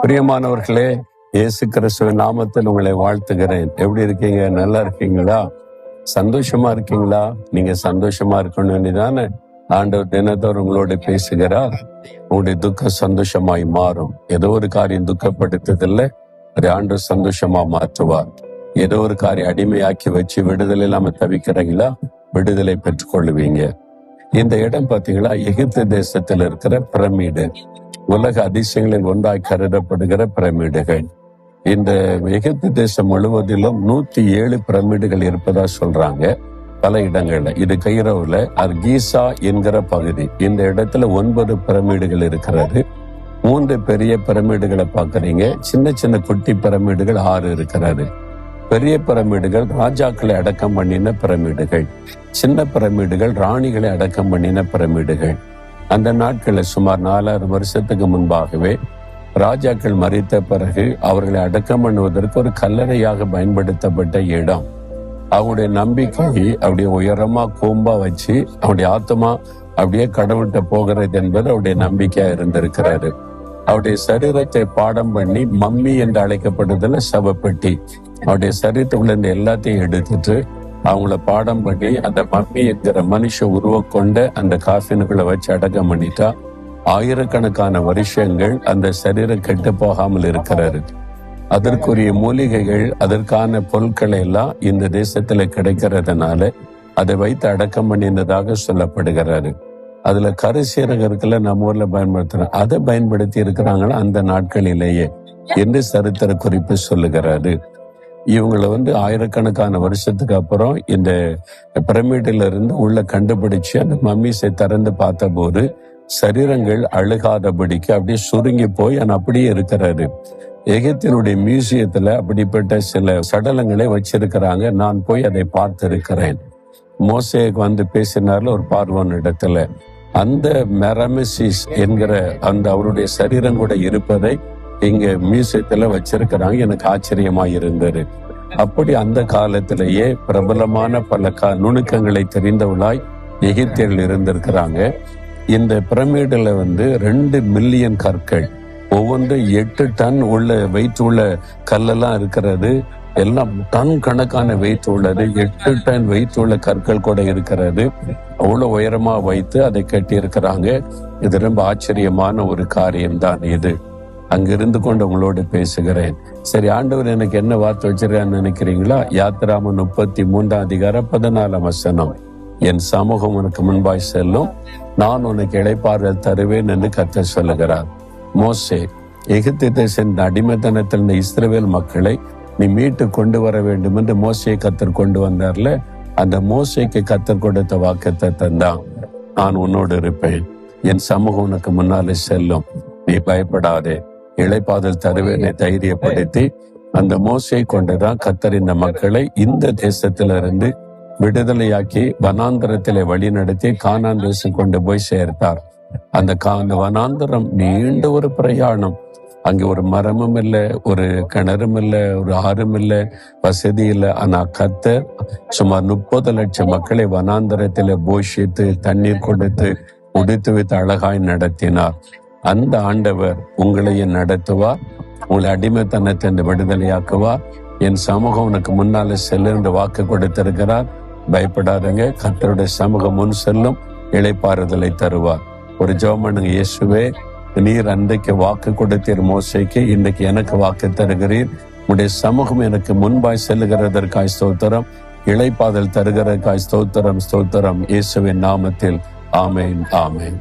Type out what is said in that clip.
பிரியமானவர்களே, இயேசு கிறிஸ்துவின் நாமத்தில் உங்களை வாழ்த்துகிறேன். எப்படி இருக்கீங்க? நல்லா இருக்கீங்களா? சந்தோஷமா இருக்கீங்களா? நீங்க சந்தோஷமா இருக்கணும்னு தானே ஆண்டவர் தினத்தோறும் உங்களோட பேசுகிறார். உங்களுடைய துக்கம் சந்தோஷமாய் மாறும். ஏதோ ஒரு காரியம் துக்கப்படுத்ததில்லை, அதை ஆண்டவர் சந்தோஷமா மாற்றுவார். ஏதோ ஒரு காரியம் அடிமையாக்கி வச்சு விடுதலை இல்லாம தவிக்கிறீங்களா? விடுதலை பெற்றுக்கொள்ளுவீங்க. இந்த இடம் பாத்தீங்களா, எகிப்து தேசத்தில் இருக்கிற பிரமிடு, உலக அதிசயங்களில் ஒன்றாய் கருதப்படுகிற பிரமிடுகள். இந்த எகிப்து தேசம் முழுவதிலும் 107 பிரமிடுகள் இருப்பதா சொல்றாங்க பல இடங்கள்ல. இது கைரோவில் அர்கீசா என்கிற பகுதி. இந்த இடத்துல 9 பிரமிடுகள் இருக்கிறது. 3 பெரிய பிரமிடுகளை பாக்குறீங்க. சின்ன சின்ன குட்டி பிரமிடுகள் 6 இருக்கிறது. பெரிய பிரமிடுகள் ராஜாக்களை அடக்கம் பண்ணின பிரமிடுகள், சின்ன பிரமிடுகள் ராணிகளை அடக்கம் பண்ணின பிரமிடுகள். அந்த நாட்களில் சுமார் 4000 வருஷத்துக்கு முன்பாகவே ராஜாக்கள் மரித்த பிறகு அவர்களை அடக்கம் பண்ணுவதற்கு ஒரு கல்லறையாக பயன்படுத்தப்பட்ட இடம். அவங்களுடைய நம்பிக்கை அப்படியே உயரமா கூம்பா வச்சு அவருடைய ஆத்மா அப்படியே கடவுள்கிட்ட போகிறது என்பது அவருடைய நம்பிக்கையா இருந்திருக்கிறாரு. அவருடைய சரீரத்தை பாடம் பண்ணி மம்மி என்று அழைக்கப்படுதல சவப்பெட்டி, அவருடைய சரீரத்துக்குள்ள இருந்து எல்லாத்தையும் எடுத்துட்டு அவங்கள பாடம் பண்ணி அந்த மம்மி என்கிற மனுஷ உருவம் கொண்ட அந்த காஃபினுக்குள்ள வச்சு அடக்கம் பண்ணிட்டா ஆயிரக்கணக்கான வருஷங்கள் அந்த சரீரம் கெட்டு போகாமல் இருக்கிறாரு. அதற்குரிய மூலிகைகள், அதற்கான பொருட்களை எல்லாம் இந்த தேசத்துல கிடைக்கிறதுனால அதை வைத்து அடக்கம் பண்ணினதாக சொல்லப்படுகிறாரு. அதுல கருசீரகத்துல நம்ம ஊர்ல பயன்படுத்துறோம், அதை பயன்படுத்தி இருக்கிறாங்களா அந்த நாட்களிலேயே என்று சரித்திர குறிப்பு சொல்லுகிறாரு. இவங்களை ஆயிரக்கணக்கான வருஷத்துக்கு அப்புறம் இந்த பிரமிடில இருந்து உள்ள கண்டுபிடிச்சு அந்த மம்மிஸை திறந்து பார்த்த போது சரீரங்கள் அழுகாதபடிக்கு அப்படியே சுருங்கி போய் அப்படியே இருக்கிறாரு. எகிப்தினுடைய மியூசியத்துல அப்படிப்பட்ட சில சடலங்களை வச்சிருக்கிறாங்க. நான் போய் அதை பார்த்திருக்கிறேன். மோசேக்கு பேசினார்ல ஒரு பார்வோன் இடத்துல, அந்த மெரமெசிஸ் என்கிற அந்த அவருடைய சரீரம் கூட இருப்பதை இங்க மியூசியத்துல வச்சிருக்கிறாங்க. எனக்கு ஆச்சரியமா இருந்தது. அப்படி அந்த காலத்திலேயே பிரபலமான பல நுணுக்கங்களை தெரிந்தவளாய் எகிப்தியர்கள் இருந்திருக்கிறாங்க. இந்த பிரமிடுல 2 மில்லியன் கற்கள், ஒவ்வொன்று 8 டன் உள்ள வெயிட் உள்ள கல்லெல்லாம் இருக்கிறது. எல்லாம் டன் கணக்கான வெயிட் உள்ளது. 8 டன் வெயிட் உள்ள கற்கள் கூட இருக்கிறது. அவ்வளவு உயரமா வைத்து அதை கட்டி இருக்கிறாங்க. இது ரொம்ப ஆச்சரியமான ஒரு காரியம்தான் இது. அங்கிருந்து கொண்டு உங்களோடு பேசுகிறேன். சரி, ஆண்டவர் எனக்கு என்ன வார்த்தை வச்சிருக்கான்னு நினைக்கிறீங்களா? யாத்திராமம் 33 அதிகாரம் 14 வசனம். என் சமூகம் உனக்கு முன்பாய் செல்லும், நான் உனக்கு இளைப்பாறுதல் தருவேன் என்று கர்த்தர் சொல்லுகிறார். மோசே, எகிப்து தேசத்தின் அடிமைத்தனத்தில் இஸ்ரவேல் மக்களை நீ மீட்டு கொண்டு வர வேண்டும் என்று மோசையை கர்த்தர் கொண்டு வந்தார்ல, அந்த மோசைக்கு கர்த்தர் கொடுத்த வாக்குத்தத்தம் தான், நான் உன்னோடு இருப்பேன், என் சமூகம் உனக்கு முன்னாலே செல்லும், நீ பயப்படாதே, இளைப்பாறுதல் தருவேனை தைரியப்படுத்தி அந்த மோசையை கொண்டுதான் கர்த்தர் இந்த மக்களை இந்த தேசத்திலிருந்து விடுதலையாக்கி வனாந்தரத்திலே வழி நடத்தி கானான் தேசம் கொண்டு போய் சேர்த்தார். அந்த வனாந்தரம் நீண்ட ஒரு பிரயாணம். அங்கே ஒரு மரமும் இல்லை, ஒரு கிணறும் இல்லை, ஒரு ஆறும் இல்லை, வசதி இல்லை. ஆனா கர்த்தர் சுமார் 30 லட்சம் மக்களை வனாந்தரத்திலே போஷித்து தண்ணீர் கொடுத்து உடுத்து வைத்து அழகாய் நடத்தினார். அந்த ஆண்டவர் உங்களையும் நடத்துவார், உங்களை அடிமைத்தனத்தை விடுதலையாக்குவார். என் சமூகம் உனக்கு முன்னால செல்லுன்ற வாக்கு கொடுத்திருக்கிறார். பயப்படாதங்க, கர்த்தருடைய சமூகம் முன் செல்லும், இளைப்பாறுதலை தருவார். ஒரு ஜெபம் பண்ணுங்க. இயேசுவே, நீர் அன்றைக்கு வாக்கு கொடுத்தீர் மோசேக்கு, இன்றைக்கு எனக்கு வாக்கு தருகிறீர். உடைய சமூகம் எனக்கு முன்பாய் செல்லுகிறதற்காய் ஸ்தோத்திரம், இளைப்பாறுதல் தருகிறதற்காய் ஸ்தோத்திரம், ஸ்தோத்திரம். இயேசுவின் நாமத்தில் ஆமேன், ஆமேன்.